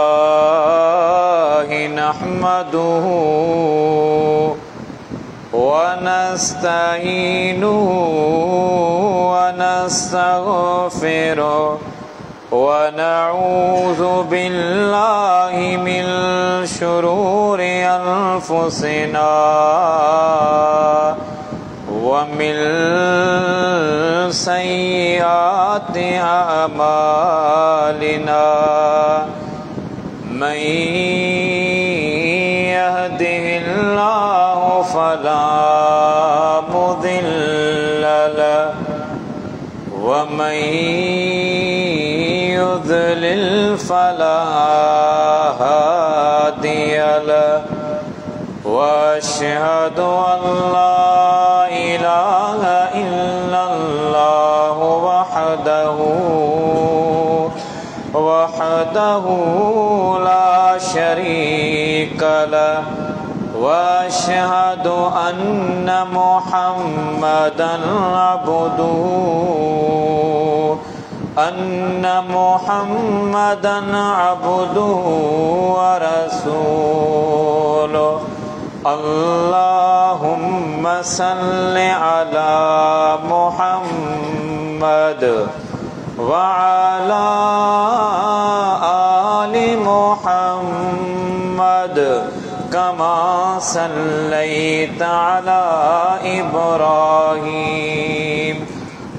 الله نحمده ونستعينه ونستغفره ونعوذ بالله من شرور أنفسنا ومن سيئات أعمالنا من يهده الله فلا مضل له ومن يضلل فلا هادي له وأشهد أن لا إله إلا الله وحده لا شريك له وأشهد أن محمدا عبده ورسوله اللهم صل على محمد وعلى آل محمد كما صليت على إبراهيم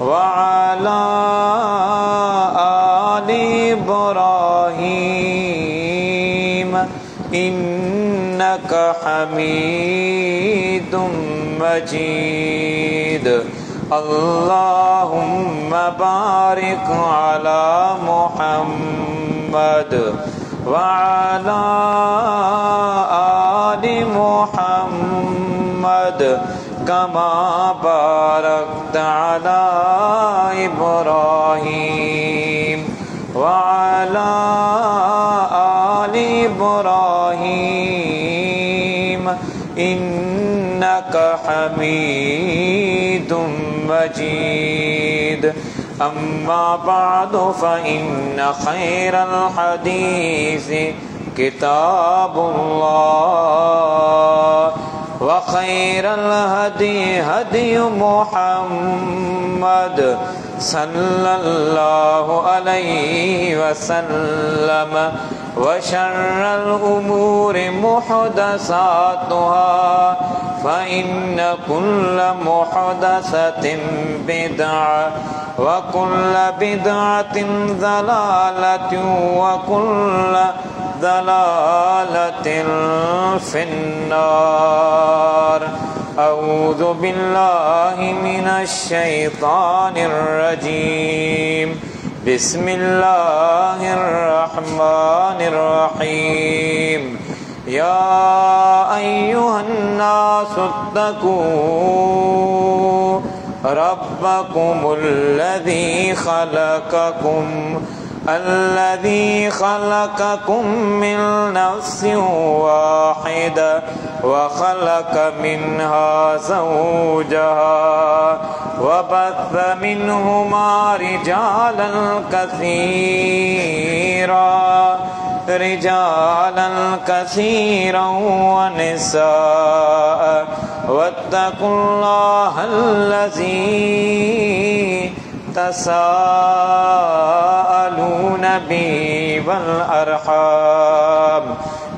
وعلى آل إبراهيم إنك حميد مجيد اللهم بارك على محمد وعلى آل محمد كما باركت على إبراهيم وعلى آل إبراهيم إنك حميد مجيد أما بعد فإن خير الحديث كتاب الله وخير الهدي هدي محمد صلى الله عليه وسلم وشر الأمور محدثاتها فإن كل محدثة بدعة وكل بدعة ضلالة وكل ضلالة في النار أعوذ بالله من الشيطان الرجيم بسم الله الرحمن الرحيم يا أيها الناس اتقوا ربكم الذي خلقكم من نفس واحدة وخلق منها زوجها وبث منهما رجالا كثيرا ونساء واتقوا الله الذي تساءلون به والأرحام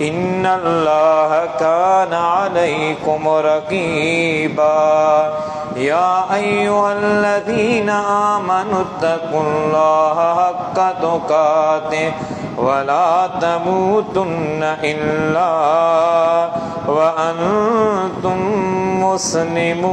إن الله كان عليكم رقيبا يا أيها الذين آمنوا اتقوا الله حق تقاته ولا تموتن إلا وأنتم مسلمون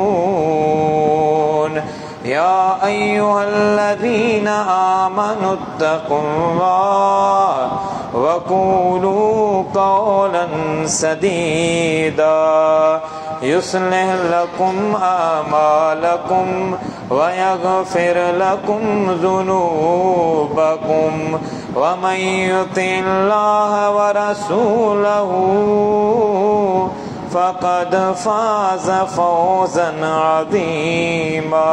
يا أيها الذين آمنوا اتقوا الله وقولوا قولا سديدا يصلح لكم أعمالكم ويغفر لكم ذنوبكم ومن يطع الله ورسوله فقد فاز فوزا عظيما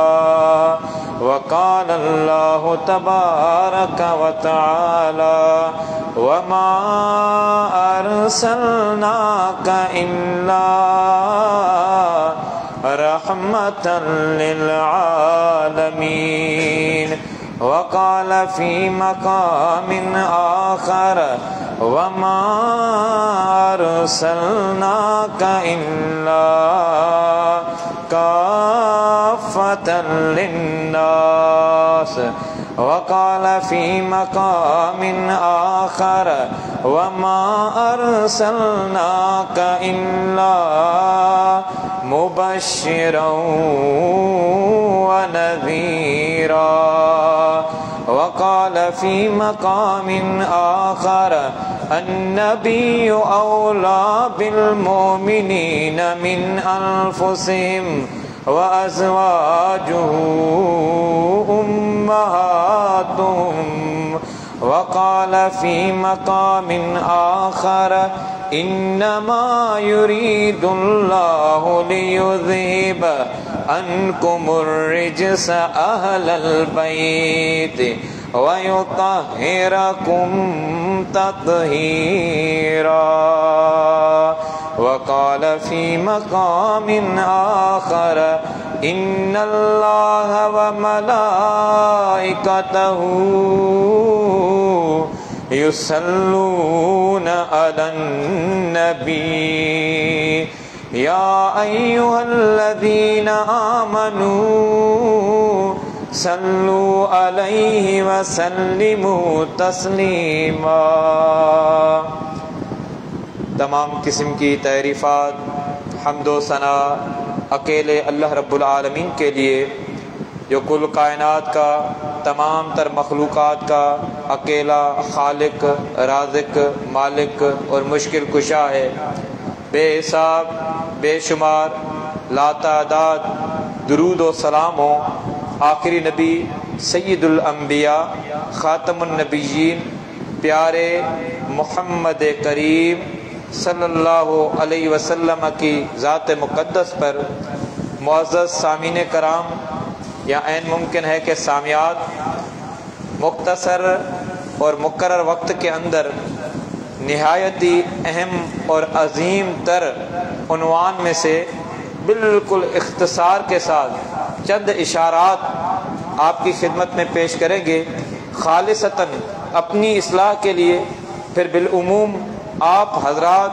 وقال اللہ تبارک وتعالی وما ارسلناک الا رحمتا للعالمین. وقال في مقام آخر وما أرسلناك إلا كافة للناس. وقال في مقام آخر وما أرسلناك إلا مبشرا ونذيرا. وقال في مقام آخر النبي أولى بالمؤمنين من أنفسهم وأزواجه أمهاتهم. وقال في مقام آخر إنما يريد الله ليذهب عنكم الرجس أهل البيت ويطهركم تطهيرا. وقال في مقام آخر إن الله وملائكته يصلون على النبي يا أيها الذين آمنوا صلوا عليه وسلموا تسلیما. تمام قسم کی تعریفات حمد و ثنا اکیلے اللہ رب العالمین کے لیے جو کل کائنات کا تمام تر مخلوقات کا اکیلا خالق رازق مالک اور مشکل کشا ہے. بے حساب بے شمار لا تعداد درود و سلام ہو آخری نبی سید الانبیاء خاتم النبیین پیارے محمد کریم صلی اللہ علیہ وسلم کی ذات مقدس پر. معزز سامعین کرام، یا عین ممکن ہے کہ سامعات مختصر اور مقرر وقت کے اندر نہایت ہی اہم اور عظیم تر عنوان میں سے بالکل اختصار کے ساتھ چند اشارات آپ کی خدمت میں پیش کریں گے، خالصتاً اپنی اصلاح کے لیے. پھر بالعموم آپ حضرات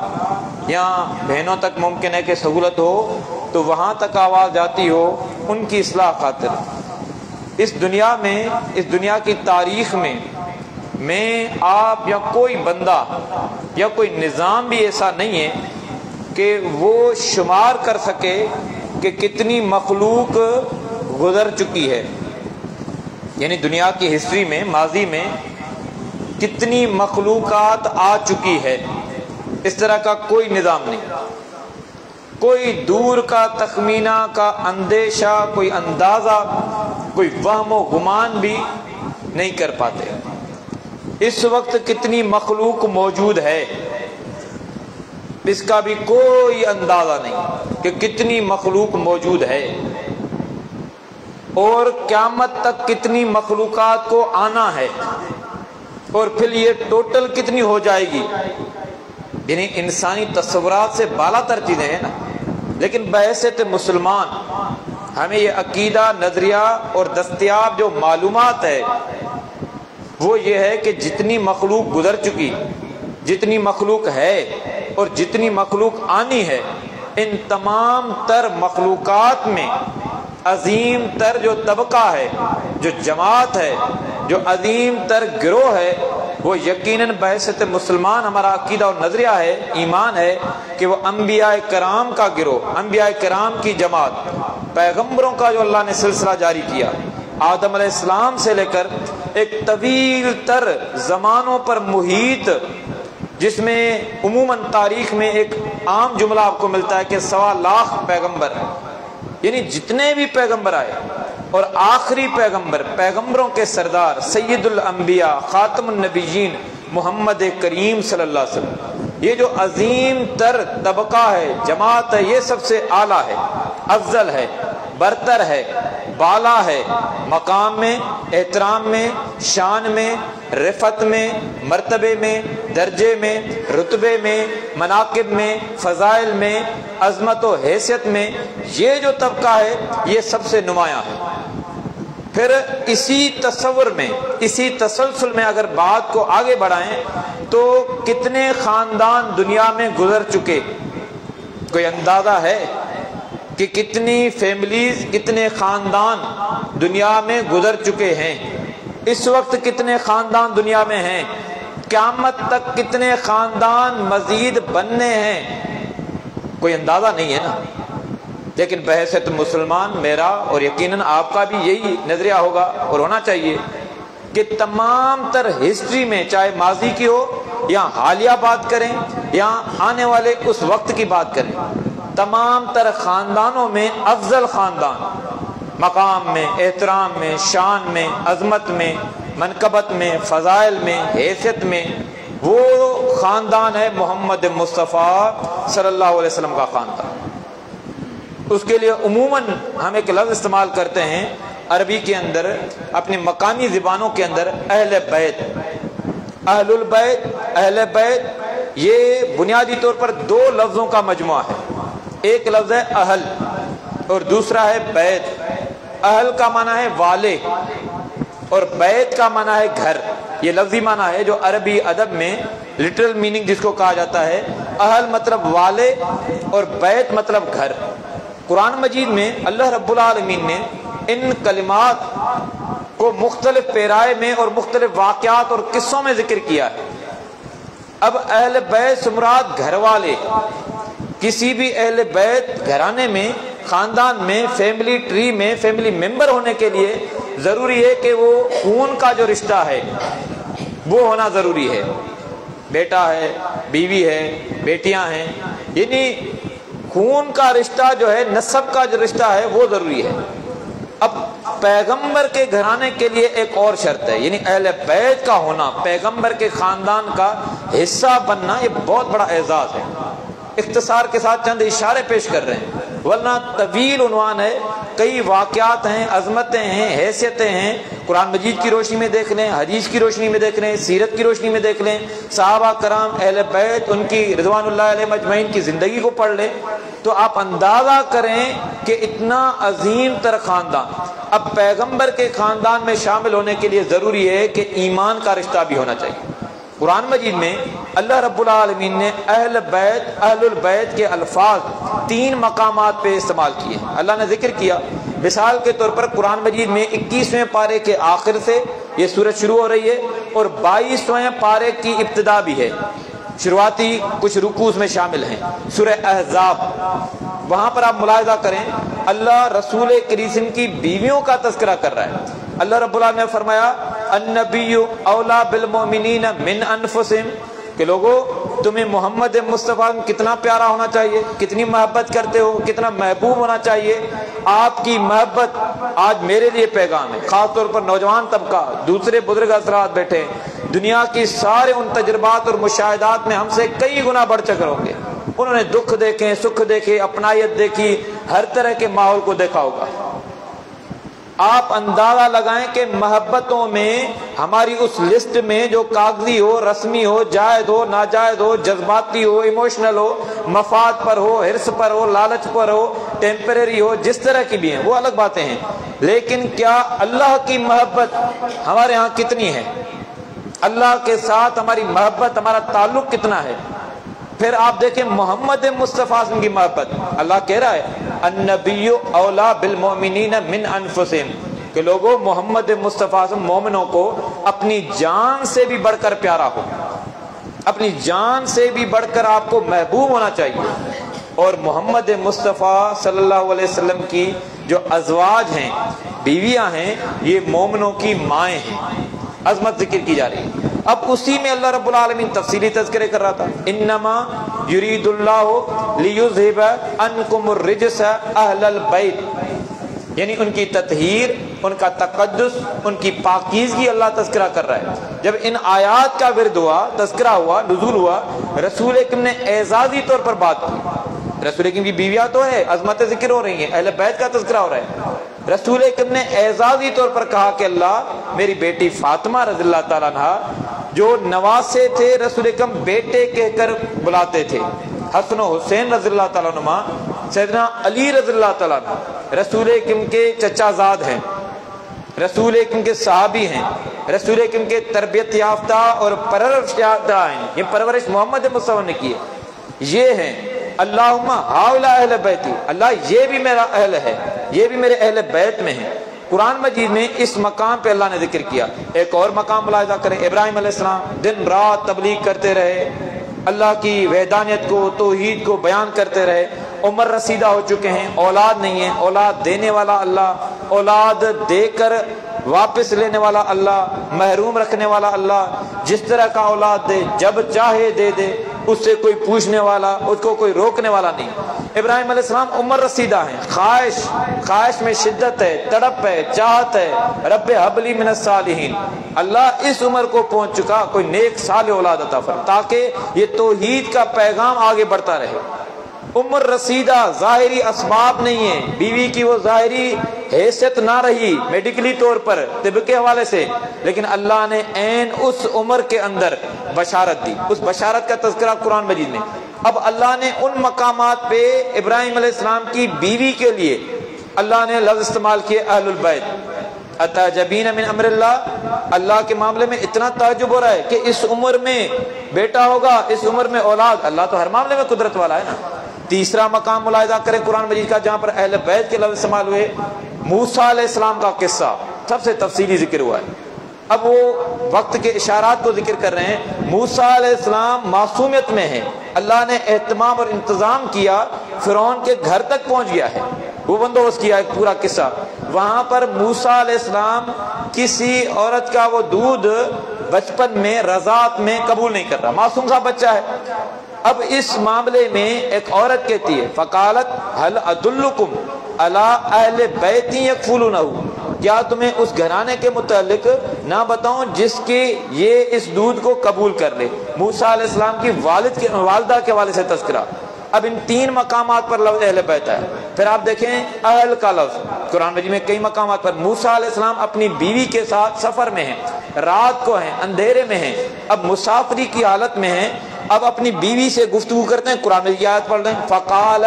یا بہنوں تک ممکن ہے کہ سہولت ہو تو وہاں تک آواز جاتی ہو ان کی اصلاح خاطر. اس دنیا میں، اس دنیا کی تاریخ میں آپ یا کوئی بندہ یا کوئی نظام بھی ایسا نہیں ہے کہ وہ شمار کر سکے کہ کتنی مخلوق گزر چکی ہے. یعنی دنیا کی ہسٹری میں، ماضی میں کتنی مخلوقات آ چکی ہے، اس طرح کا کوئی نظام نہیں. کوئی دور کا تخمینہ کا اندیشہ، کوئی اندازہ، کوئی وہم و گمان بھی نہیں کر پاتے. اس وقت کتنی مخلوق موجود ہے اس کا بھی کوئی اندازہ نہیں کہ کتنی مخلوق موجود ہے، اور قیامت تک کتنی مخلوقات کو آنا ہے، اور پھر یہ ٹوٹل کتنی ہو جائے گی. یعنی انسانی تصورات سے بالا تر چیزیں ہیں نا. لیکن بحیثیت مسلمان ہمیں یہ عقیدہ، نظریہ اور دستیاب جو معلومات ہے وہ یہ ہے کہ جتنی مخلوق گزر چکی، جتنی مخلوق ہے اور جتنی مخلوق آنی ہے، ان تمام تر مخلوقات میں عظیم تر جو طبقہ ہے، جو جماعت ہے، جو عظیم تر گروہ ہے، وہ یقیناً بحیثیت مسلمان ہمارا عقیدہ اور نظریہ ہے، ایمان ہے کہ وہ انبیاء کرام کا گروہ، انبیاء کرام کی جماعت، پیغمبروں کا جو اللہ نے سلسلہ جاری کیا، آدم علیہ السلام سے لے کر ایک طویل تر زمانوں پر محیط، جس میں عموماً تاریخ میں ایک عام جملہ آپ کو ملتا ہے کہ 1.25 لاکھ پیغمبر، یعنی جتنے بھی پیغمبر آئے، اور آخری پیغمبر، پیغمبروں کے سردار، سید الانبیاء خاتم النبیین محمد کریم صلی اللہ علیہ وسلم، یہ جو عظیم تر طبقہ ہے، جماعت ہے، یہ سب سے اعلیٰ ہے، افضل ہے، برتر ہے، بالا ہے، مقام میں، احترام میں، شان میں، رفعت میں، مرتبے میں، درجے میں، رتبے میں، مناقب میں، فضائل میں، عظمت و حیثیت میں، یہ جو طبقہ ہے یہ سب سے نمایاں ہے۔ پھر اسی تصور میں، اسی تسلسل میں اگر بات کو آگے بڑھائیں تو کتنے خاندان دنیا میں گزر چکے، کوئی اندازہ ہے کہ کتنی فیملیز، کتنے خاندان دنیا میں گزر چکے ہیں؟ اس وقت کتنے خاندان دنیا میں ہیں؟ قیامت تک کتنے خاندان مزید بننے ہیں؟ کوئی اندازہ نہیں ہے نا۔ لیکن بحیثیت مسلمان میرا اور یقیناً آپ کا بھی یہی نظریہ ہوگا اور ہونا چاہیے کہ تمام تر ہسٹری میں، چاہے ماضی کی ہو یا حالیہ بات کریں یا آنے والے اس وقت کی بات کریں، تمام تر خاندانوں میں افضل خاندان مقام میں، احترام میں، شان میں، عظمت میں، منقبت میں، فضائل میں، حیثیت میں، وہ خاندان ہے محمد مصطفیٰ صلی اللہ علیہ وسلم کا خاندان۔ اس کے لیے عموماً ہم ایک لفظ استعمال کرتے ہیں عربی کے اندر، اپنی مقامی زبانوں کے اندر، اہل بیت، اہل البیت، اہل بیت، یہ بنیادی طور پر دو لفظوں کا مجموعہ ہے۔ ایک لفظ ہے اہل اور دوسرا ہے بیت۔ اہل کا معنی ہے والے اور بیت کا معنی ہے گھر۔ یہ لفظی معنی ہے جو عربی ادب میں لٹرل میننگ جس کو کہا جاتا ہے، اہل مطلب والے اور بیت مطلب گھر۔ قرآن مجید میں اللہ رب العالمین نے ان کلمات کو مختلف پیرائے میں اور مختلف واقعات اور قصوں میں ذکر کیا ہے۔ اب اہل بیت سے مراد گھر والے، کسی بھی اہل بیت گھرانے میں، خاندان میں، فیملی ٹری میں فیملی ممبر ہونے کے لیے ضروری ہے کہ وہ خون کا جو رشتہ ہے وہ ہونا ضروری ہے۔ بیٹا ہے، بیوی ہے، بیٹیاں ہیں، یعنی خون کا رشتہ جو ہے، نسب کا جو رشتہ ہے وہ ضروری ہے۔ اب پیغمبر کے گھرانے کے لیے ایک اور شرط ہے، یعنی اہل بیت کا ہونا، پیغمبر کے خاندان کا حصہ بننا، یہ بہت بڑا اعزاز ہے۔ اختصار کے ساتھ چند اشارے پیش کر رہے ہیں ورنہ طویل عنوان ہے، کئی واقعات ہیں، عظمتیں ہیں، حیثیتیں ہیں۔ قرآن مجید کی روشنی میں دیکھ لیں، حدیث کی روشنی میں دیکھ لیں، سیرت کی روشنی میں دیکھ لیں، صحابہ کرام، اہل بیت، ان کی رضوان اللہ علیہ مجمعین کی زندگی کو پڑھ لیں تو آپ اندازہ کریں کہ اتنا عظیم تر خاندان۔ اب پیغمبر کے خاندان میں شامل ہونے کے لیے ضروری ہے کہ ایمان کا رشتہ بھی ہونا چاہیے۔ قرآن مجید میں اللہ رب العالمین نے اہل بیت، اہل البیت کے الفاظ 3 مقامات پہ استعمال کیے ہیں۔ اللہ نے ذکر کیا، مثال کے طور پر قرآن مجید میں 21ویں پارے کے آخر سے یہ سورت شروع ہو رہی ہے اور 22ویں پارے کی ابتدا بھی ہے۔ شروعاتی کچھ رکوع میں شامل ہیں۔ سورہ احزاب، وہاں پر آپ ملاحظہ کریں اللہ رسول کریم کی بیویوں کا تذکرہ کر رہا ہے۔ اللہ رب العالمین نے فرمایا النبی اولا بالمؤمنین من انفسہم، کہ لوگو تمہیں محمد مصطفیٰ کتنا پیارا ہونا چاہیے، کتنی محبت کرتے ہو، کتنا محبوب ہونا چاہیے۔ آپ کی محبت آج میرے لیے پیغام ہے، خاص طور پر نوجوان طبقہ، دوسرے بزرگ حضرات بیٹھے، دنیا کی سارے ان تجربات اور مشاہدات میں ہم سے کئی گنا بڑھ چکے ہوں گے۔ انہوں نے دکھ دیکھے، سکھ دیکھے، اپنائیت دیکھی، ہر طرح کے ماحول کو دیکھا ہوگا۔ آپ اندازہ لگائیں کہ محبتوں میں ہماری اس لسٹ میں جو کاغذی ہو، رسمی ہو، جائز ہو، ناجائز ہو، جذباتی ہو، ایموشنل ہو، مفاد پر ہو، حرص پر ہو، لالچ پر ہو، ٹیمپریری ہو، جس طرح کی بھی ہیں وہ الگ باتیں ہیں، لیکن کیا اللہ کی محبت ہمارے ہاں کتنی ہے؟ اللہ کے ساتھ ہماری محبت، ہمارا تعلق کتنا ہے؟ پھر آپ دیکھیں محمد مصطفیٰ کی محبت، اللہ کہہ رہا ہے النبی اولا بالمؤمنین من انفسہم، کہ لوگوں محمد مصطفیٰ مومنوں کو اپنی جان سے بھی بڑھ کر پیارا ہو، اپنی جان سے بھی بڑھ کر آپ کو محبوب ہونا چاہیے۔ اور محمد مصطفیٰ صلی اللہ علیہ وسلم کی جو ازواج ہیں، بیویاں ہیں، یہ مومنوں کی مائیں ہیں، عظمت ذکر کی جا رہی ہے۔ اب اسی میں اللہ رب العالمین تفصیلی تذکرے کر رہا تھا، انما یرید اللہ لیذھب عنکم الرجس اہل البیت، یعنی ان کی تطہیر، ان کا تقدس، ان کی پاکیزگی اللہ تذکرہ کر رہا ہے۔ جب ان آیات کا ورد ہوا، تذکرہ ہوا، نزول ہوا، رسول اکرم نے اعزازی طور پر بات کی رسول اکرم کی بیویاں تو ہے، عظمت ذکر ہو رہی ہیں، اہل بیت کا تذکرہ ہو رہا ہے۔ رسول اکرم نے اعزازی طور پر کہا کہ اللہ میری بیٹی فاطمہ رضی اللہ تعالیٰ عنہ جو نواسے تھے، رسول اکرم بیٹے کہہ کر بلاتے تھے، حسن و حسین رضی اللہ تعالیٰ عنہ، سیدنا علی رضی اللہ تعالیٰ عنہ رسول اکرم کے چچا زاد ہیں، رسول اکرم کے صحابی ہیں، رسول اکرم کے تربیت یافتہ اور پرورش یافتہ ہیں، یہ پرورش محمد مصطفیٰ نے کی ہے، یہ ہیں اللہم ہاؤلا اہل بیتی، اللہ یہ بھی میرا اہل ہے، یہ بھی میرے اہل بیت میں ہیں۔ قرآن مجید میں اس مقام پہ اللہ نے ذکر کیا۔ ایک اور مقام ملاحظہ کریں، ابراہیم علیہ السلام دن رات تبلیغ کرتے رہے، اللہ کی وحدانیت کو، توحید کو بیان کرتے رہے، عمر رسیدہ ہو چکے ہیں، اولاد نہیں ہے، اولاد دینے والا اللہ، اولاد دے کر واپس لینے والا اللہ، محروم رکھنے والا اللہ، جس طرح کا اولاد دے، جب چاہے دے دے، اس سے کوئی پوچھنے والا، اس کو کوئی روکنے والا نہیں۔ ابراہیم علیہ السلام عمر رسیدہ ہیں، خواہش میں شدت ہے، تڑپ ہے، چاہت ہے، رب ہب لی من الصالحین، اللہ اس عمر کو پہنچ چکا، کوئی نیک صالح اولاد عطا فرما تاکہ یہ توحید کا پیغام آگے بڑھتا رہے۔ عمر رسیدہ، ظاہری اسباب نہیں ہے، بیوی کی وہ ظاہری حیثیت نہ رہی میڈیکلی طور پر، طب کے حوالے سے، لیکن اللہ نے عین اس عمر کے اندر بشارت دی، اس بشارت کا تذکرہ قرآن مجید میں۔ اب اللہ نے ان مقامات پہ ابراہیم علیہ السلام کی بیوی کے لیے اللہ نے لفظ استعمال کیے اہل البیت۔ اتعجبین من امر اللہ، اللہ کے معاملے میں اتنا تعجب ہو رہا ہے کہ اس عمر میں بیٹا ہوگا، اس عمر میں اولاد، اللہ تو ہر معاملے میں قدرت والا ہے نا۔ تیسرا مقام ملاحظہ کریں قرآن مجید کا جہاں پر اہل بیت کے لفظ استعمال ہوئے، موسیٰ علیہ السلام کا قصہ سب سے تفصیلی ذکر ہوا ہے۔ اب وہ وقت کے اشارات کو ذکر کر رہے ہیں۔ موسیٰ علیہ السلام معصومیت میں ہیں، اللہ نے اہتمام اور انتظام کیا، فرعون کے گھر تک پہنچ گیا ہے، وہ بندوبست کیا ایک پورا قصہ۔ وہاں پر موسیٰ علیہ السلام کسی عورت کا وہ دودھ بچپن میں رضاعت میں قبول نہیں کر رہا، معصوم سا بچہ ہے۔ اب اس معاملے میں ایک عورت کہتی ہے فقالت هل ادلکم علی اہل بیت یکفلونہ، کیا تمہیں اس گھرانے کے متعلق نہ بتاؤں جس کی یہ اس دودھ کو قبول کر لے۔ موسیٰ علیہ السلام کی والدہ کے حوالے سے تذکرہ۔ اب ان تین مقامات پر لفظ اہل بیت ہے۔ پھر آپ دیکھیں اہل کا لفظ قرآن مجید میں کئی مقامات پر۔ موسیٰ علیہ السلام اپنی بیوی کے ساتھ سفر میں ہیں، رات کو ہیں، اندھیرے میں ہیں، اب مسافری کی حالت میں ہیں، اب اپنی بیوی سے گفتگو کرتے ہیں۔ قرآن مجید کی آیت پڑھ رہے ہیں فقال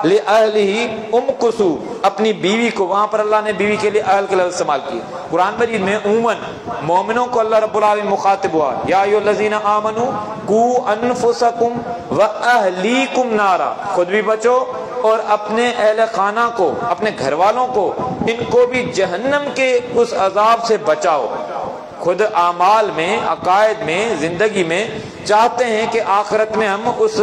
لأہلہ امکثوا، اپنی بیوی کو، وہاں پر اللہ نے بیوی کے لیے اہل کے لفظ استعمال کیے۔ قرآن مجید میں عموماً مومنوں کو اللہ رب العالمین مخاطب ہوا، یا ایھا الذین آمنوا قوا انفسکم واہلیکم نارا، خود بھی بچو اور اپنے اہل خانہ کو، اپنے گھر والوں کو، ان کو بھی جہنم کے اس عذاب سے بچاؤ۔ خود اعمال میں، عقائد میں، زندگی میں چاہتے ہیں کہ آخرت میں ہم اس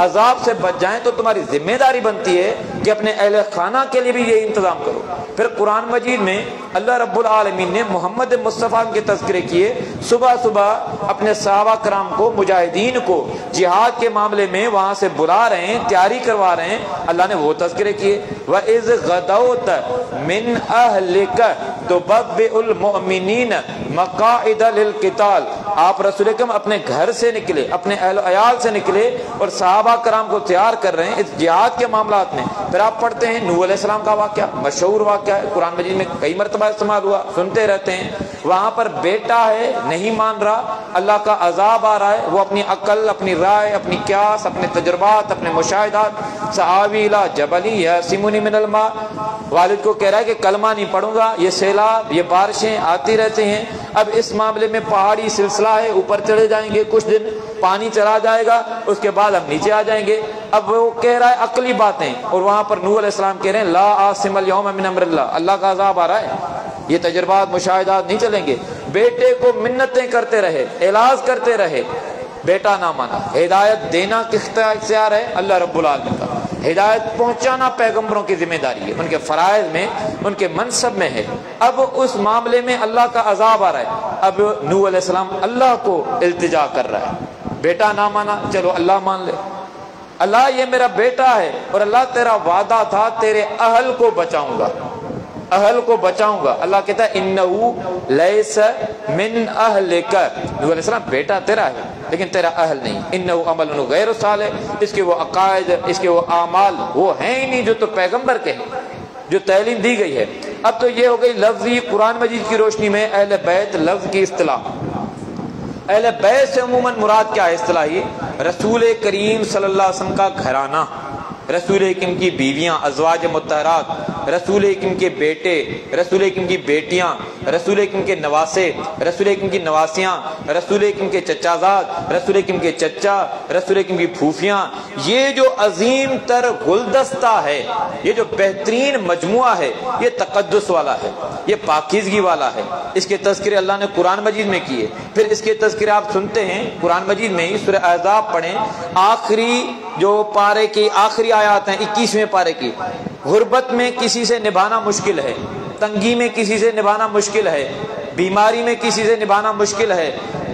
عذاب سے بچ جائیں، تو تمہاری ذمہ داری بنتی ہے کہ اپنے اہل خانہ کے لیے بھی یہ انتظام کرو۔ پھر قرآن مجید میں اللہ رب العالمین نے محمد مصطفیٰ کے تذکرے کیے، صبح صبح اپنے صحابہ کرام کو، مجاہدین کو جہاد کے معاملے میں وہاں سے بلا رہے ہیں، تیاری کروا رہے ہیں، اللہ نے وہ تذکرے کیے۔ وَإِذْ غَدَوْتَ مِنْ أَهْلِكَ تُبَوِّئُ الْمُؤْمِنِينَ مَقَاعِدَ لِلْقِتَالِ، آپ رسول اکرم اپنے گھر سے نکلے، اپنے اہل عیال سے نکلے اور صحابہ کرام کو تیار کر رہے ہیں اس جہاد کے معاملات میں۔ پھر آپ پڑھتے ہیں نوح علیہ السلام کا واقعہ، مشہور واقعہ ہے، قرآن مجید میں کئی مرتبہ استعمال ہوا، سنتے رہتے ہیں۔ وہاں پر بیٹا ہے، نہیں مان رہا، اللہ کا عذاب آ رہا ہے، وہ اپنی عقل، اپنی رائے، اپنی قیاس، اپنے تجربات، اپنے مشاہدات، سآوی الی جبل یعصمنی من الماء، والد کو کہہ رہا ہے کہ کلمہ نہیں پڑھوں گا، یہ سیلاب، یہ بارشیں آتی رہتے ہیں، اب اس معاملے میں پہاڑی سلسلہ ہے، اوپر چڑھے جائیں گے، کچھ دن پانی چلا جائے گا، اس کے بعد ہم نیچے آ جائیں گے۔ اب وہ کہہ رہا ہے عقلی باتیں، اور وہاں پر نوح علیہ السلام کہہ رہے ہیں لا عاصم اليوم من امر اللہ، اللہ کا عذاب آ رہا ہے، یہ تجربات، مشاہدات نہیں چلیں گے۔ بیٹے کو منتیں کرتے رہے، اعلاز کرتے رہے، بیٹا نہ مانا۔ ہدایت دینا کس کا اختیار ہے؟ اللہ رب العالمین کا۔ ہدایت پہنچانا پیغمبروں کی ذمہ داری ہے، ان کے فرائض میں، ان کے منصب میں ہے۔ اب اس معاملے میں اللہ کا عذاب آ رہا ہے، اب نوح علیہ السلام اللہ کو التجا کر رہا ہے، بیٹا نہ مانا، چلو اللہ مان لے، اللہ یہ میرا بیٹا ہے اور اللہ تیرا وعدہ تھا تیرے اہل کو بچاؤں گا، اہل کو بچاؤں گا. اللہ کہتا ہے انہو لیس من اہلک، نوح علیہ السلام بیٹا تیرا ہے لیکن تیرا اہل نہیں. انہو عمل غیر صالح، اس کے وہ عقائد، اس کے وہ اعمال وہ ہیں ہی نہیں جو تو پیغمبر کے ہیں، جو تعلیم دی گئی ہے. اب تو یہ ہو گئی لفظی قرآن مجید کی روشنی میں اہل بیت لفظ کی اصطلاح. اہل بیت سے عموماً مراد کیا ہے اصطلاحی؟ رسول کریم صلی اللہ علیہ وسلم کا گھرانہ، رسول اکرم کی بیویاں ازواج مطہرات، رسول اکرم کے بیٹے، رسول اکرم کی بیٹیاں، رسول اکرم کے نواسے، رسول اکرم کی نواسیاں، رسول اکرم کے چچا زاد، رسول اکرم کے چچا، رسول اکرم کی پھوپھیاں. یہ جو عظیم تر گلدستہ ہے، یہ جو بہترین مجموعہ ہے، یہ تقدس والا ہے، یہ پاکیزگی والا ہے. اس کے تذکرے اللہ نے قرآن مجید میں کیے. پھر اس کے تذکرے آپ سنتے ہیں قرآن مجید میں ہی، سورہ احزاب پڑھیں، آخری جو پارے کی آخری آیات ہیں 21ویں پارے کی. غربت میں کسی سے نبھانا مشکل ہے، تنگی میں کسی سے نبھانا مشکل ہے، بیماری میں کسی سے نبھانا مشکل ہے،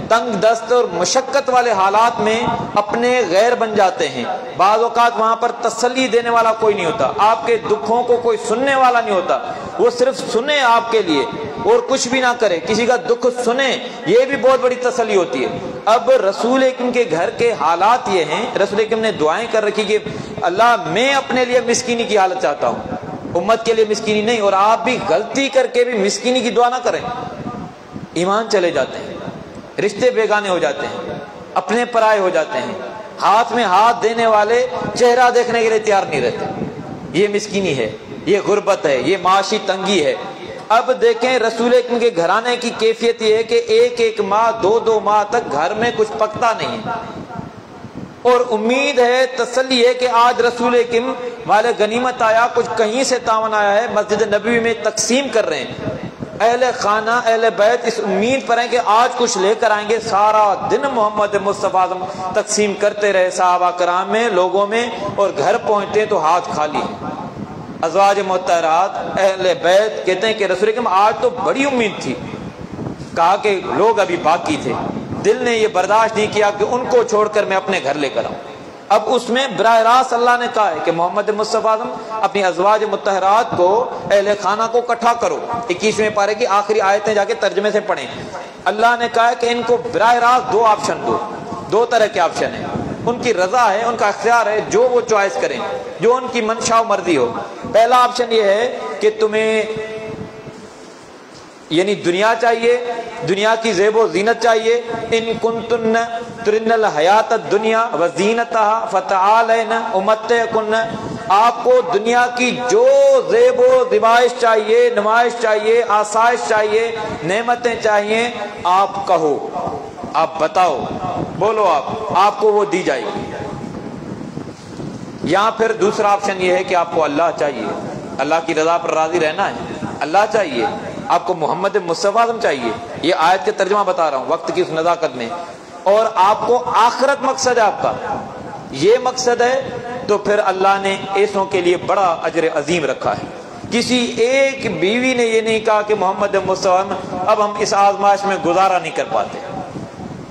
تنگ دست اور مشقت والے حالات میں اپنے غیر بن جاتے ہیں. بعض اوقات وہاں پر تسلی دینے والا کوئی نہیں ہوتا، آپ کے دکھوں کو کوئی سننے والا نہیں ہوتا، وہ صرف سنے آپ کے لیے اور کچھ بھی نہ کرے، کسی کا دکھ سنے، یہ بھی بہت بڑی تسلی ہوتی ہے. اب رسول اکرم کے گھر کے حالات یہ ہیں، رسول اکرم نے دعائیں کر رکھی کہ اللہ میں اپنے لیے مسکینی کی حالت چاہتا ہوں، امت کے لیے مسکینی نہیں. اور آپ بھی غلطی کر کے بھی مسکینی کی دعا نہ کریں. ایمان چلے جاتے ہیں، رشتے بیگانے ہو جاتے ہیں، اپنے پرائے ہو جاتے ہیں، ہاتھ میں ہاتھ دینے والے چہرہ دیکھنے کے لیے تیار نہیں رہتے. یہ مسکینی ہے، یہ غربت ہے، یہ معاشی تنگی ہے. اب دیکھیں رسول اکرم کے گھرانے کی کیفیت یہ ہے کہ ایک ایک ماہ دو ماہ تک گھر میں کچھ پکتا نہیں ہے. اور امید ہے، تسلی ہے کہ آج رسول اکرم والے غنیمت آیا، کچھ کہیں سے تعاون آیا ہے، مسجد نبوی میں تقسیم کر رہے ہیں. اہل خانہ اہل بیت اس امید پر ہیں کہ آج کچھ لے کر آئیں گے. سارا دن محمد مصطفیٰ تقسیم کرتے رہے صحابہ کرام میں، لوگوں میں، اور گھر پہنچتے تو ہاتھ خالی. ازواج مطہرات اہل بیت کہتے ہیں کہ رسول اکرم آج تو بڑی امید تھی، کہا کہ لوگ ابھی باقی تھے، دل نے یہ برداشت نہیں کیا کہ ان کو چھوڑ کر میں اپنے گھر لے کر آؤں. اب اس میں براہ راست اللہ نے کہا ہے کہ محمد مصطفیٰ اپنی ازواج مطہرات کو، اہل خانہ کو اکٹھا کرو. 21ویں پارے کی آخری آیتیں جا کے ترجمے سے پڑھیں. اللہ نے کہا ہے کہ ان کو براہ راست دو آپشن دو. دو طرح کے آپشن ہیں، ان کی رضا ہے، ان کا اختیار ہے، جو وہ چوائس کریں، جو ان کی منشا و مرضی ہو. پہلا آپشن یہ ہے کہ تمہیں یعنی دنیا چاہیے، دنیا کی زیب و زینت چاہیے. ان کنتن ترن الحیات الدنیا وزینتها فتعالین امتعکن. آپ کو دنیا کی جو زیب و زیبائش چاہیے، نمائش چاہیے، آسائش چاہیے، نعمتیں چاہیے، آپ کہو، آپ بتاؤ، بولو، آپ کو وہ دی جائے گی. یا پھر دوسرا آپشن یہ ہے کہ آپ کو اللہ چاہیے، اللہ کی رضا پر راضی رہنا ہے، اللہ چاہیے، آپ کو محمد مصطفیٰ چاہیے. یہ آیت کے ترجمہ بتا رہا ہوں وقت کی اس نزاکت میں. اور آپ کو آخرت مقصد ہے، آپ کا یہ مقصد ہے، تو پھر اللہ نے ایسوں کے لیے بڑا اجر عظیم رکھا ہے. کسی ایک بیوی نے یہ نہیں کہا کہ محمد مصطفیٰ اب ہم اس آزمائش میں گزارا نہیں کر پاتے.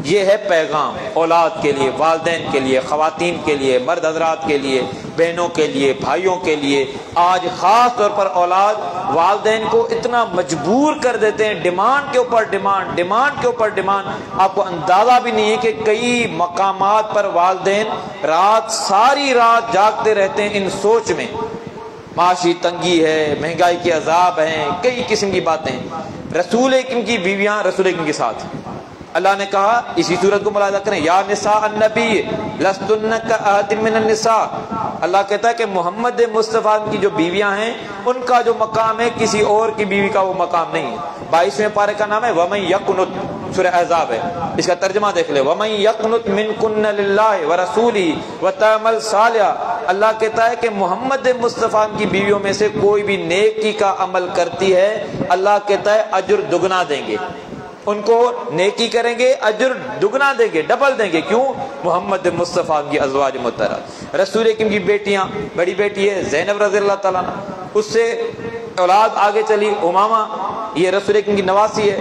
یہ ہے پیغام اولاد کے لیے، والدین کے لیے، خواتین کے لیے، مرد حضرات کے لیے، بہنوں کے لیے، بھائیوں کے لیے. آج خاص طور پر اولاد والدین کو اتنا مجبور کر دیتے ہیں، ڈیمانڈ کے اوپر ڈیمانڈ، ڈیمانڈ کے اوپر ڈیمانڈ. آپ کو اندازہ بھی نہیں ہے کہ کئی مقامات پر والدین ساری رات جاگتے رہتے ہیں ان سوچ میں. معاشی تنگی ہے، مہنگائی کے عذاب ہیں، کئی قسم کی باتیں. رسول اکرم کی بیویاں رسول اکرم کے ساتھ، اللہ نے کہا اسی صورت کو ملاحظہ کریں، یا نساء النبی لستن کأحد من النساء. اللہ کہتا ہے کہ محمد مصطفیٰ کی جو بیویاں ہیں ان کا جو مقام ہے کسی اور کی بیوی کا وہ مقام نہیں ہے. 22ویں پارے کا نام ہے وَمَن يَقْنُتْ، سورہ احزاب ہے. اس کا ترجمہ دیکھ لیں، وَمَن يَقْنُتْ مِنْكُنَّ لِلَّهِ وَرَسُولِهِ وَتَعْمَلْ صَالِحًا. اللہ کہتا ہے کہ محمد مصطفیٰ کی بیویوں میں سے کوئی بھی نیکی کا عمل کرتی ہے، اللہ کہتا ہے اجر دگنا دیں گے. ان کو نیکی کریں گے، اجر دگنا دیں گے، ڈبل دیں گے. کیوں؟ محمد مصطفیٰ کی ازواج مطہرات. رسول اکرم کی بیٹیاں، بڑی بیٹی ہے زینب رضی اللہ تعالیٰ عنہ، اس سے اولاد آگے چلی امامہ، یہ رسول اکرم کی نواسی ہے.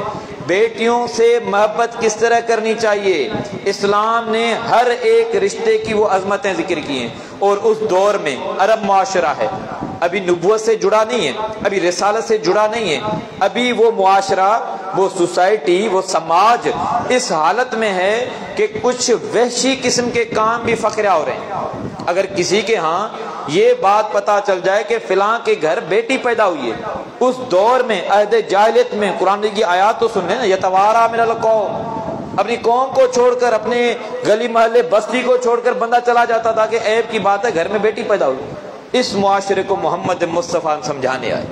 بیٹیوں سے محبت کس طرح کرنی چاہیے، اسلام نے ہر ایک رشتے کی وہ عظمتیں ذکر کی ہیں. اور اس دور میں عرب معاشرہ ہے، ابھی نبوت سے جڑا نہیں ہے، ابھی رسالت سے جڑا نہیں ہے، ابھی وہ معاشرہ، وہ سوسائٹی، وہ سماج اس حالت میں ہے کہ کچھ وحشی قسم کے کام بھی فقرہ ہو رہے ہیں۔ اگر کسی کے ہاں یہ بات پتا چل جائے کہ فلاں کے گھر بیٹی پیدا ہوئی ہے، اس دور میں عہد جاہلیت میں، قرآن کی آیات تو سن لیں نا، یتوارا من القوم، اپنی قوم کو چھوڑ کر، اپنے گلی محلے بستی کو چھوڑ کر بندہ چلا جاتا تھا کہ عیب کی بات ہے گھر میں بیٹی پیدا ہوئی۔ اس معاشرے کو محمد مصطفیٰ سمجھانے آئے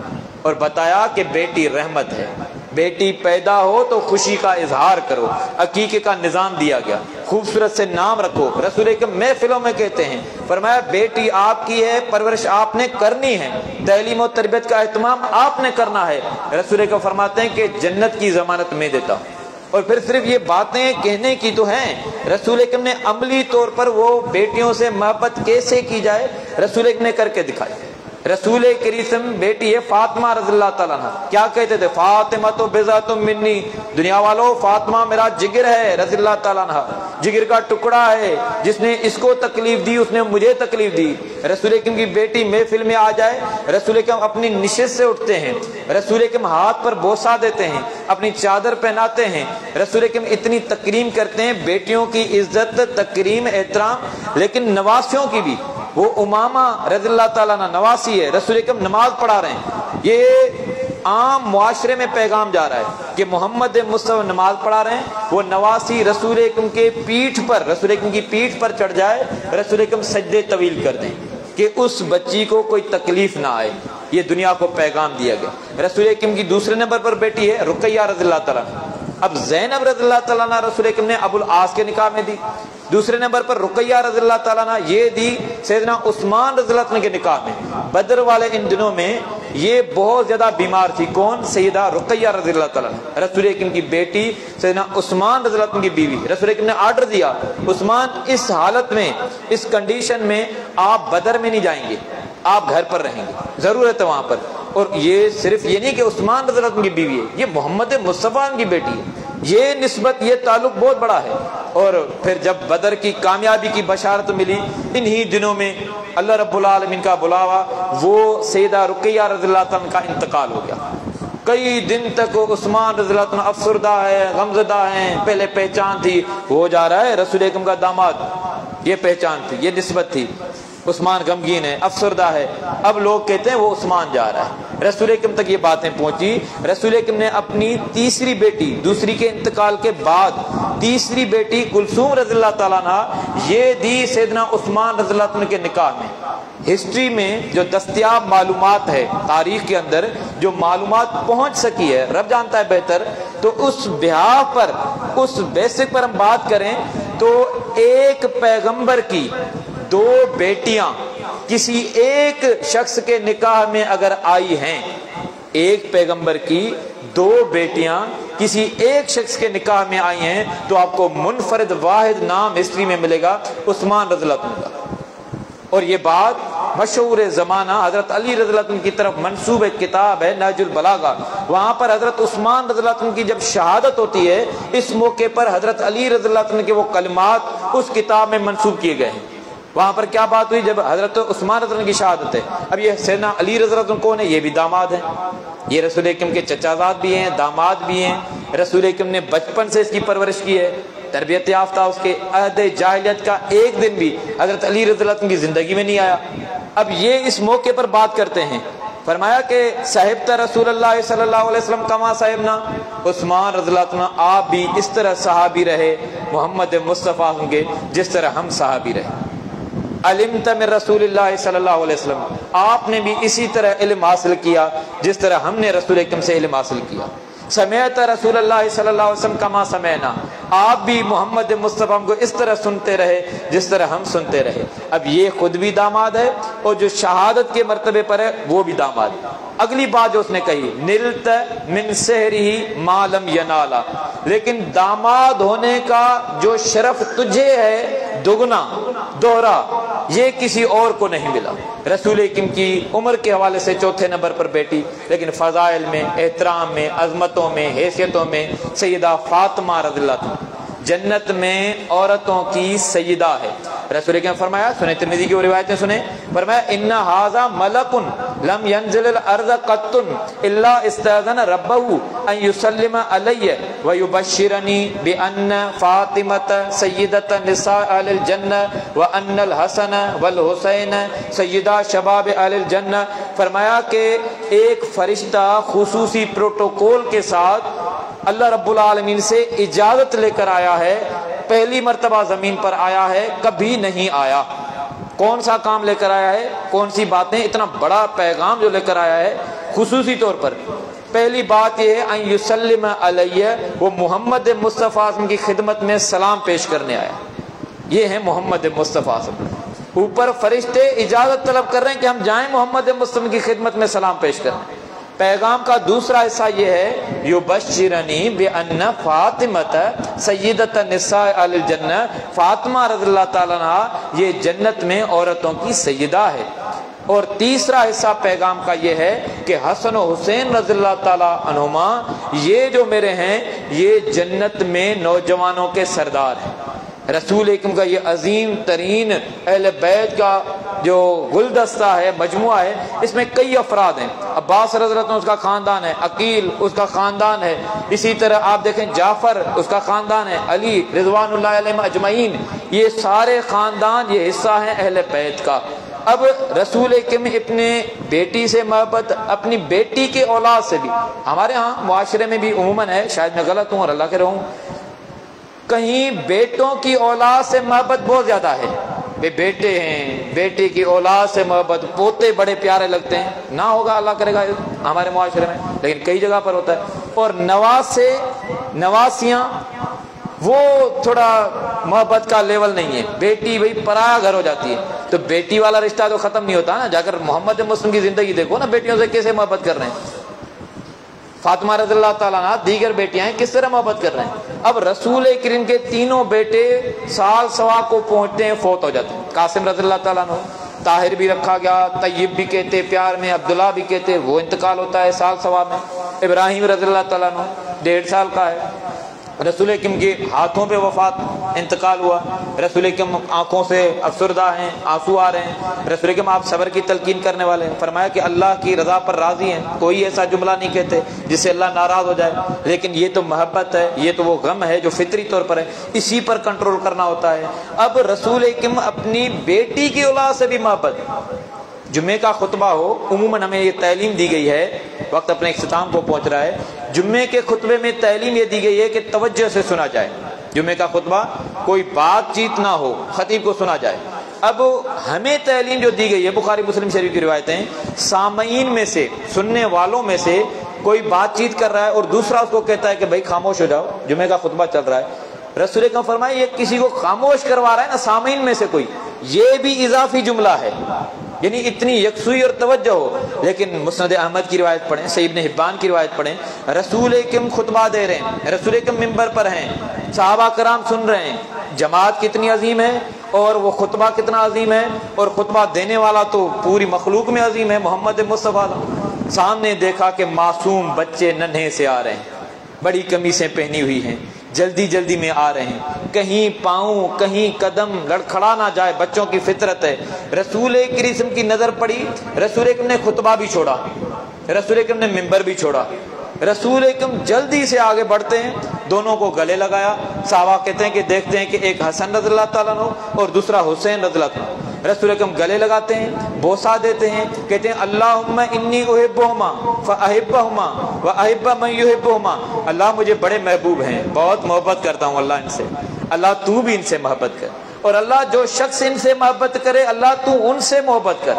اور بتایا کہ بیٹی رحمت ہے، بیٹی پیدا ہو تو خوشی کا اظہار کرو، عقیقے کا نظام دیا گیا، خوبصورت سے نام رکھو۔ رسول اکرم محفلوں میں کہتے ہیں، فرمایا بیٹی آپ کی ہے، پرورش آپ نے کرنی ہے، تعلیم و تربیت کا اہتمام آپ نے کرنا ہے۔ رسول اکرم فرماتے ہیں کہ جنت کی ضمانت میں دیتا ہوں۔ اور پھر صرف یہ باتیں کہنے کی تو ہیں، رسول اکرم نے عملی طور پر وہ بیٹیوں سے محبت کیسے کی جائے رسول اکرم نے کر کے دکھائی۔ رسول کریم بیٹی ہے فاطمہ رضی اللہ تعالیٰ عنہ، کیا کہتے تھے؟ فاطمہ تو بضعۃ منی، دنیا والوں فاطمہ میرا جگر ہے رضی اللہ تعالیٰ عنہ، جگر کا ٹکڑا ہے، جس نے اس کو تکلیف دی اس نے مجھے تکلیف دی۔ رسول اکرم کی بیٹی محفل میں آ جائے، رسول اکرم اپنی نشست سے اٹھتے ہیں، رسول اکرم ہاتھ پر بوسہ دیتے ہیں، اپنی چادر پہناتے ہیں، رسول اکرم اتنی تکریم کرتے ہیں، بیٹیوں کی عزت، تکریم، احترام، لیکن نواسیوں کی بھی۔ وہ امامہ رضی اللہ تعالیٰ عنہ نواسی ہے، رسول اکرم نماز پڑھا رہے ہیں، یہ عام معاشرے میں پیغام جا رہا ہے کہ محمد مصطفیٰ نماز پڑھا رہے ہیں، وہ نواسی رسول اکرم کے پیٹھ پر، رسول اکرم کی پیٹھ پر چڑھ جائے، رسول اکرم سجدے طویل کر دیں کہ اس بچی کو کوئی تکلیف نہ آئے۔ یہ دنیا کو پیغام دیا گیا۔ رسول اکرم کی دوسرے نمبر پر بیٹی ہے رقیہ رضی اللہ تعالیٰ عنہ۔ اب زینب رضی اللہ تعالیٰ عنہ رسول اکرم نے ابو العاص کے نکاح میں دی، دوسرے نمبر پر رقیہ رضی اللہ تعالیٰ عنہ یہ دی سیدنا عثمان رضی اللہ عنہ کے نکاح میں۔ بدر والے ان دنوں میں یہ بہت زیادہ بیمار تھی، کون؟ سیدہ رقیہ رضی اللہ تعالیٰ عنہ، رسول اکرم کی بیٹی، سیدنا عثمان رضی اللہ عنہ کی بیوی۔ رسول اکرم نے آرڈر دیا، عثمان اس حالت میں، اس کنڈیشن میں آپ بدر میں نہیں جائیں گے، آپ گھر پر رہیں گے، ضرورت ہے وہاں پر۔ اور یہ صرف یہ نہیں کہ عثمان رضی اللہ عنہ کی بیوی ہے، یہ محمد مصطفیٰ کی بیٹی ہے، یہ نسبت، یہ تعلق بہت بڑا ہے۔ اور پھر جب بدر کی کامیابی کی بشارت ملی، انہی دنوں میں اللہ رب العالمین کا بلاوا، وہ سیدہ رقیہ رضی اللہ عنہ کا انتقال ہو گیا۔ کئی دن تک عثمان رضی اللہ عنہ افسردہ ہے، غمزدہ ہیں، پہلے پہچان تھی، ہو جا رہا ہے رسول اکرم کا داماد، یہ پہچان تھی، یہ نسبت تھی، عثمان غمگین ہے، افسردہ ہے، اب لوگ کہتے ہیں وہ عثمان جا رہا ہے۔ رسول اکرم تک یہ باتیں پہنچی، رسول اکرم نے اپنی تیسری بیٹی، دوسری کے انتقال کے بعد تیسری بیٹی کلثوم رضی اللہ تعالیٰ عنہ یہ دی سیدنا عثمان رضی اللہ عنہ کے نکاح میں۔ ہسٹری میں جو دستیاب معلومات ہے، تاریخ کے اندر جو معلومات پہنچ سکی ہے، رب جانتا ہے بہتر، تو اس بہاف پر، اس بیسک پر ہم بات کریں تو ایک پیغمبر کی دو بیٹیاں کسی ایک شخص کے نکاح میں اگر آئی ہیں، ایک پیغمبر کی دو بیٹیاں کسی ایک شخص کے نکاح میں آئی ہیں، تو آپ کو منفرد واحد نام ہسٹری میں ملے گا، عثمان رضی اللہ عنہ کا۔ اور یہ بات مشہور زمانہ حضرت علی رضی اللہ عنہ کی طرف منسوب ایک کتاب ہے نہج البلاغہ، وہاں پر حضرت عثمان رضی اللہ عنہ کی جب شہادت ہوتی ہے، اس موقع پر حضرت علی رضی اللہ عنہ کے وہ کلمات اس کتاب میں منسوب کیے گئے ہیں۔ وہاں پر کیا بات ہوئی؟ جب حضرت عثمان رضی اللہ عنہ کی شہادت ہے، اب یہ سیدنا علی رضی اللہ عنہ کون ہے؟ یہ بھی داماد ہیں، یہ رسول اکرم کے چچا زاد بھی ہیں، داماد بھی ہیں، رسول اکرم نے بچپن سے اس کی پرورش کی ہے، تربیت یافتہ، اس کے عہد جاہلیت کا ایک دن بھی حضرت علی رضی اللہ عنہ کی زندگی میں نہیں آیا۔ اب یہ اس موقع پر بات کرتے ہیں، فرمایا کہ صاحبتہ رسول اللہ صلی اللہ علیہ وسلم کما صاحبنا، عثمان رضی اللہ عنہ آپ بھی اس طرح صحابی رہے محمد مصطفیٰ کے جس طرح ہم صحابی رہے۔ علمت من رسول اللہ صلی اللہ علیہ وسلم، آپ نے بھی اسی طرح علم حاصل کیا جس طرح ہم نے رسول اکرم سے علم حاصل کیا۔ سمعت رسول اللہ صلی اللہ علیہ وسلم کما سمعنا، آپ بھی محمد مصطفیٰ کو اس طرح سنتے رہے جس طرح ہم سنتے رہے۔ اب یہ خود بھی داماد ہے اور جو شہادت کے مرتبے پر ہے وہ بھی داماد ہے۔ اگلی بات جو اس نے کہی، نلت من سحرہ ما لم ینالا، لیکن داماد ہونے کا جو شرف تجھے ہے دگنا دوہرا، یہ کسی اور کو نہیں ملا۔ رسول اکرم کی عمر کے حوالے سے چوتھے نمبر پر بیٹی، لیکن فضائل میں، احترام میں، عظمتوں میں، حیثیتوں میں سیدہ فاطمہ رضی اللہ عنہ جنت میں عورتوں کی سیدہ ہے۔ رسول اکرم نے فرمایا، سنیں ترمذی کی وہ روایتیں سنیں، فرمایا ان ھذا ملک لم ينزل الارض قط الا استاذن ربه ان يسلم علي ويبشرني بان فاطمه سيده نساء اهل الجنه وان الحسن والحسين سیدہ شباب اہل الجنہ. فرمایا کہ ایک فرشتہ خصوصی پروٹوکول کے ساتھ اللہ رب العالمین سے اجازت لے کر آیا ہے، پہلی مرتبہ زمین پر آیا ہے، کبھی نہیں آیا. کون سا کام لے کر آیا ہے، کون سی باتیں، اتنا بڑا پیغام جو لے کر آیا ہے خصوصی طور پر. پہلی بات یہ ہے ان یسلم علیہ، وہ محمد مصطفیٰ کی خدمت میں سلام پیش کرنے آیا. یہ ہے محمد مصطفیٰ. اوپر فرشتے اجازت طلب کر رہے ہیں کہ ہم جائیں محمد مصطفیٰ کی خدمت میں سلام پیش کریں. پیغام کا دوسرا حصہ یہ ہے یبشرنی بان فاطمہ سیدۃ النساء اہل الجنہ، فاطمہ رضی اللہ تعالیٰ عنہا یہ جنت میں عورتوں کی سیدہ ہے. اور تیسرا حصہ پیغام کا یہ ہے کہ حسن و حسین رضی اللہ تعالیٰ عنہما یہ جو میرے ہیں یہ جنت میں نوجوانوں کے سردار ہیں. رسول اکرم کا یہ عظیم ترین اہل بیت کا جو گلدستہ ہے، مجموعہ ہے، اس میں کئی افراد ہیں. عباس رضی اللہ عنہ اس کا خاندان ہے، عقیل اس کا خاندان ہے، اسی طرح آپ دیکھیں جعفر اس کا خاندان ہے، علی رضوان اللہ علیہم اجمعین، یہ سارے خاندان یہ حصہ ہیں اہل بیت کا. اب رسول اکرم اپنے بیٹی سے محبت، اپنی بیٹی کے اولاد سے بھی، ہمارے ہاں معاشرے میں بھی عموماً ہے، شاید میں غلط ہوں اور اللہ کے رہوں، کہیں بیٹوں کی اولاد سے محبت بہت زیادہ ہے. بیٹے ہیں، بیٹے کی اولاد سے محبت، پوتے بڑے پیارے لگتے ہیں، نہ ہوگا اللہ کرے گا ہمارے معاشرے میں، لیکن کئی جگہ پر ہوتا ہے. اور نواز سے نواسیاں وہ تھوڑا محبت کا لیول نہیں ہے. بیٹی بھئی پرایا گھر ہو جاتی ہے، تو بیٹی والا رشتہ تو ختم نہیں ہوتا نا. جا کر محمد مسلم کی زندگی دیکھو نا، بیٹیوں سے کیسے محبت کر رہے ہیں. فاطمہ رضی اللہ تعالیٰ عنہ دیگر بیٹیاں ہیں، کس طرح محبت کر رہے ہیں. اب رسول کریم کے تینوں بیٹے سال سوا کو پہنچتے ہیں، فوت ہو جاتے ہیں. قاسم رضی اللہ تعالیٰ عنہ، طاہر بھی رکھا گیا، طیب بھی کہتے پیار میں، عبداللہ بھی کہتے، وہ انتقال ہوتا ہے سال سوا میں. ابراہیم رضی اللہ تعالیٰ عنہ 1.5 سال کا ہے. رسول اکرم کے ہاتھوں پہ وفات انتقال ہوا. رسول اکرم آنکھوں سے افسردہ ہیں، آنسو آ رہے ہیں. رسول اکرم آپ صبر کی تلقین کرنے والے ہیں. فرمایا کہ اللہ کی رضا پر راضی ہیں، کوئی ایسا جملہ نہیں کہتے جس سے اللہ ناراض ہو جائے، لیکن یہ تو محبت ہے، یہ تو وہ غم ہے جو فطری طور پر ہے، اسی پر کنٹرول کرنا ہوتا ہے. اب رسول اکرم اپنی بیٹی کی اولاد سے بھی محبت. جمعے کا خطبہ ہو، عموماً ہمیں یہ تعلیم دی گئی ہے، وقت اپنے اختتام کو پہنچ رہا ہے. جمعے کے خطبے میں تعلیم یہ دی گئی ہے کہ توجہ سے سنا جائے. جمعے کا خطبہ کوئی بات چیت نہ ہو، خطیب کو سنا جائے. اب ہمیں تعلیم جو دی گئی ہے، بخاری مسلم شریف کی روایتیں، سامعین میں سے، سننے والوں میں سے کوئی بات چیت کر رہا ہے اور دوسرا اس کو کہتا ہے کہ بھائی خاموش ہو جاؤ، جمعے کا خطبہ چل رہا ہے. رسول اکرم فرمائے یہ کسی کو خاموش کروا رہا ہے نا سامعین میں سے کوئی، یہ بھی اضافی جملہ ہے، یعنی اتنی یکسوئی اور توجہ ہو. لیکن مسند احمد کی روایت پڑھیں، صحیح ابن حبان کی روایت پڑھیں، رسول اکرم خطبہ دے رہے ہیں، رسول اکرم منبر پر ہیں، صحابہ کرام سن رہے ہیں. جماعت کتنی عظیم ہے اور وہ خطبہ کتنا عظیم ہے، اور خطبہ دینے والا تو پوری مخلوق میں عظیم ہے، محمد مصطفیٰ. سامنے دیکھا کہ معصوم بچے ننھے سے آ رہے ہیں، بڑی قمیصیں پہنی ہوئی ہیں، جلدی جلدی میں آ رہے ہیں، کہیں پاؤں کہیں قدم لڑکھڑا نہ جائے، بچوں کی فطرت ہے. رسول کریم کی نظر پڑی، رسول اکرم نے خطبہ بھی چھوڑا، رسول اکرم نے منبر بھی چھوڑا. رسول اکرم جلدی سے آگے بڑھتے ہیں، دونوں کو گلے لگایا. صحابہ کہتے ہیں کہ دیکھتے ہیں کہ ایک حسن رضی اللہ تعالیٰ عنہ اور دوسرا حسین رضی اللہ عنہ. رسول اکرم گلے لگاتے ہیں، بوسہ دیتے ہیں، کہتے ہیں اللہم انی احبہما فاحبہما واحب من یحبہما. اللہ مجھے بڑے محبوب ہیں، بہت محبت کرتا ہوں اللہ ان سے، اللہ تو بھی ان سے محبت کر، اور اللہ جو شخص ان سے محبت کرے اللہ تو ان سے محبت کر.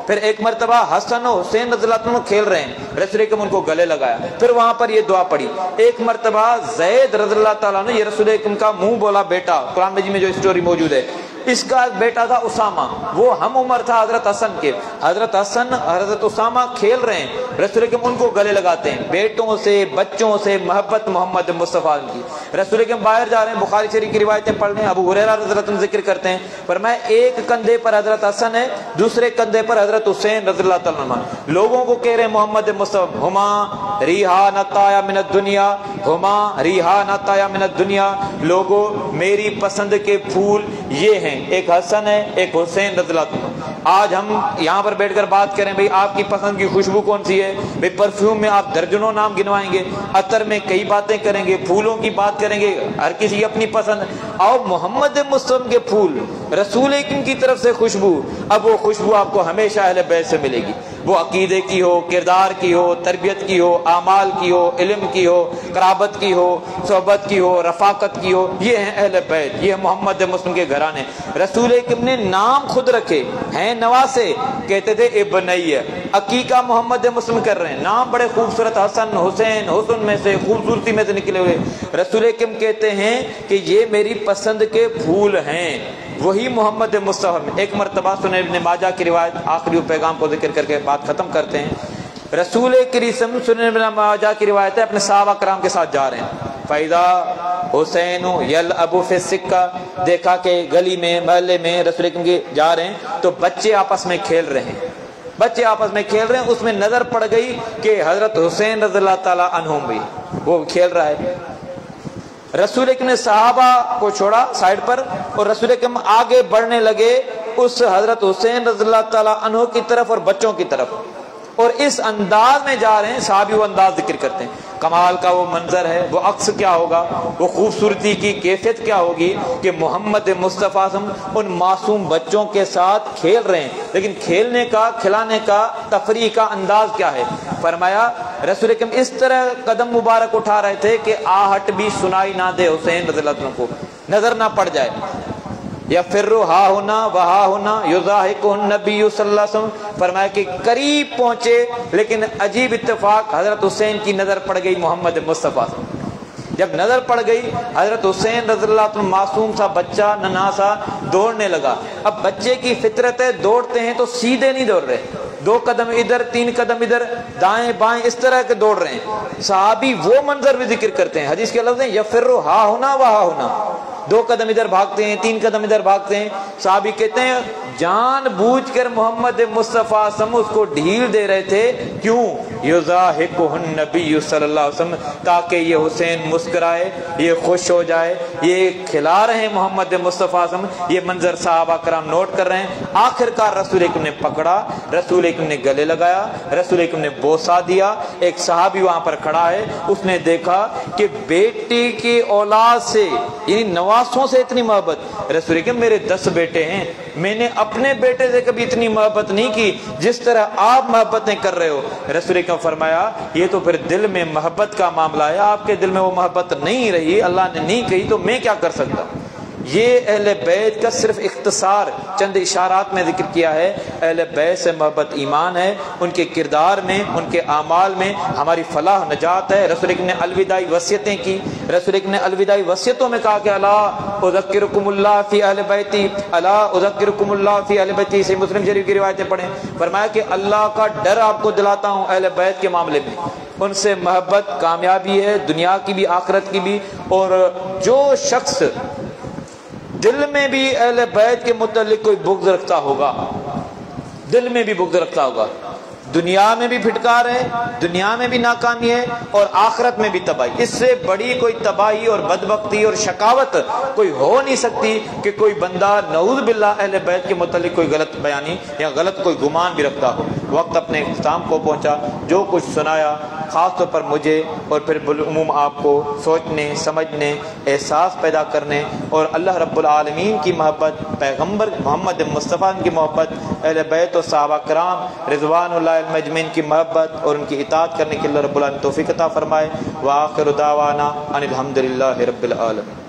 پھر ایک مرتبہ حسن و حسین رضی اللہ عنہ کھیل رہے ہیں، رسول اکرم ان کو گلے لگایا. پھر وہاں پر یہ دعا پڑھی. ایک مرتبہ زید رضی اللہ تعالیٰ عنہ، یہ رسول اکرم کا منہ بولا بیٹا، قرآن مجید میں جو اسٹوری موجود ہے، اس کا بیٹا تھا اسامہ، وہ ہم عمر تھا حضرت حسن کے. حضرت حسن حضرت اسامہ کھیل رہے ہیں، رسول اکرم ان کو گلے لگاتے ہیں. بیٹوں سے بچوں سے محبت محمد مصطفیٰ کی. رسول اکرم باہر جا رہے ہیں، بخاری شریف کی روایتیں پڑھ رہے ہیں، ابو ہریرہ رضی اللہ عنہ ذکر کرتے ہیں، فرمایا ایک کندھے پر حضرت حسن ہے، دوسرے کندھے پر حضرت حسین رضی اللہ تعالیٰ عنہ. لوگوں کو کہہ رہے ہیں محمد مصطفیٰ، ہما ریحا نتایا من الدنیا، ہما ریحا نتایا من الدنیا، لوگوں میری پسند کے پھول یہ ہیں، ایک حسن ہے ایک حسین رضی اللہ عنہ. آج ہم یہاں پر بیٹھ کر بات کریں بھئی آپ کی پسند کی خوشبو کون سی ہے، بھئی پرفیوم میں آپ درجنوں نام گنوائیں گے، عطر میں کئی باتیں کریں گے، پھولوں کی بات کریں گے، ہر کسی اپنی پسند. اور محمد مصطفیٰ کے پھول، رسول اکرم کی طرف سے خوشبو، اب وہ خوشبو آپ کو ہمیشہ اہل بیت سے ملے گی. وہ عقیدے کی ہو، کردار کی ہو، تربیت کی ہو، اعمال کی ہو، علم کی ہو، قرابت کی ہو، صحبت کی ہو، رفاقت کی ہو. یہ ہیں اہل بیت، یہ محمد مصطفیٰ کے گھرانے. رسول اکرم نے نام خود رکھے ہیں نواسے، کہتے تھے ابنیہ. عقیقہ محمد مصطفیٰ کر رہے ہیں، نام بڑے خوبصورت، حسن حسین، حسن میں سے، خوبصورتی میں سے نکلے ہوئے. رسول اکرم کہتے ہیں کہ یہ میری پسند کے پھول ہیں. وہی محمد مصطفیٰ. ایک مرتبہ سنن ابن ماجہ کی روایت، آخری پیغام کو ذکر کر کے بات ختم کرتے ہیں. رسول کریم سنن ابن ماجہ کی روایت ہے، اپنے صحابہ کرام کے ساتھ جا رہے ہیں. فَإِذَا حُسَيْنُ يَلْعَبُ فِي السِّكَّةِ، دیکھا کہ گلی میں، محلے میں رسول کریم کے جا رہے ہیں تو بچے آپس میں کھیل رہے ہیں. بچے آپس میں کھیل رہے ہیں. اس میں نظر پڑ گئی کہ حضرت حسین رضی اللہ تعالیٰ عنہم بھی وہ کھیل رہا ہے. رسول اکرم نے صحابہ کو چھوڑا سائڈ پر اور رسول اکرم آگے بڑھنے لگے اس حضرت حسین رضی اللہ تعالیٰ عنہ کی طرف اور بچوں کی طرف، اور اس انداز میں جا رہے ہیں. صحابی وہ انداز ذکر کرتے ہیں، کمال کا وہ منظر ہے، وہ عکس کیا ہوگا، وہ خوبصورتی کی کیفیت کیا ہوگی کہ محمد مصطفیٰ ان معصوم بچوں کے ساتھ کھیل رہے ہیں. لیکن کھیلنے کا، کھلانے کا، تفریح کا انداز کیا ہے؟ فرمایا رسول اکرم اس طرح قدم مبارک اٹھا رہے تھے کہ آہٹ بھی سنائی نہ دے حسین رضی اللہ عنہ کو، نظر نہ پڑ جائے. یا پھر ہا ہونا وہا ہونا یضاحک النبی صلی اللہ علیہ وسلم. فرمایا کہ قریب پہنچے لیکن عجیب اتفاق، حضرت حسین کی نظر پڑ گئی محمد مصطفیٰ. جب نظر پڑ گئی حضرت حسین رضی اللہ عنہ، معصوم سا بچہ ننھا سا دوڑنے لگا. اب بچے کی فطرت ہے، دوڑتے ہیں تو سیدھے نہیں دوڑ رہے، 2 قدم ادھر 3 قدم ادھر، دائیں بائیں اس طرح کے دوڑ رہے ہیں. صحابی وہ منظر بھی ذکر کرتے ہیں، حدیث کے لفظ ہیں یفر ہا ہونا وہا ہونا، 2 قدم ادھر بھاگتے ہیں، 3 قدم ادھر بھاگتے ہیں. صحابی کہتے ہیں جان بوجھ کر محمد مصطفیٰ اس کو ڈھیل دے رہے تھے. کیوں؟ یضاحکہ النبی صلی اللہ علیہ وسلم، تاکہ یہ حسین مسکرائے، یہ خوش ہو جائے. یہ کھلا رہے ہیں محمد مصطفیٰ، یہ منظر صحابہ کرام نوٹ کر رہے ہیں. آخر کار رسول اکرم نے پکڑا، رسول اکرم نے گلے لگایا، رسول اکرم نے بوسہ دیا. ایک صحابی وہاں پر کھڑا ہے، اس نے دیکھا کہ بیٹے کی اولاد سے، یعنی نواسوں سے اتنی محبت. رسول اکرم میرے 10 بیٹے ہیں، میں نے اپنے بیٹے سے کبھی اتنی محبت نہیں کی جس طرح آپ محبتیں کر رہے ہو. رسول اکرم فرمایا یہ تو پھر دل میں محبت کا معاملہ ہے، آپ کے دل میں وہ محبت نہیں رہی، اللہ نے نہیں کہی تو میں کیا کر سکتا. یہ اہل بیت کا صرف اختصار چند اشارات میں ذکر کیا ہے. اہل بیت سے محبت ایمان ہے، ان کے کردار میں، ان کے اعمال میں ہماری فلاح نجات ہے. رسول اکرم نے الوداعی وصیتیں کی. رسول اکرم نے الوداعی وصیتوں میں کہا کہ الا اذکرکم اللہ فی اہل بیتی، الا اذکرکم اللہ فی اہل بیتی. صحیح مسلم شریف کی روایتیں پڑھیں. فرمایا کہ اللہ کا ڈر آپ کو دلاتا ہوں اہل بیت کے معاملے میں. ان سے محبت کامیابی ہے، دنیا کی بھی آخرت کی بھی. اور جو شخص دل میں بھی اہل بیت کے متعلق کوئی بغض رکھتا ہوگا، دل میں بھی بغض رکھتا ہوگا، دنیا میں بھی پھٹکار ہے، دنیا میں بھی ناکامی ہے اور آخرت میں بھی تباہی. اس سے بڑی کوئی تباہی اور بدبختی اور شقاوت کوئی ہو نہیں سکتی کہ کوئی بندہ نعوذ باللہ اہل بیت کے متعلق کوئی غلط بیانی یا غلط کوئی گمان بھی رکھتا ہو. وقت اپنے اختتام کو پہنچا. جو کچھ سنایا خاص طور پر مجھے اور پھر بالعموم آپ کو سوچنے، سمجھنے، احساس پیدا کرنے اور اللہ رب العالمین کی محبت، پیغمبر محمد مصطفیٰ کی محبت، اہل بیت و صحابہ کرام رضوان اللہ اجمعین کی محبت اور ان کی اطاعت کرنے کے اللہ رب العالمین توفیق عطا فرمائے. وآخر دعوانا ان الحمد للہ رب العالمین.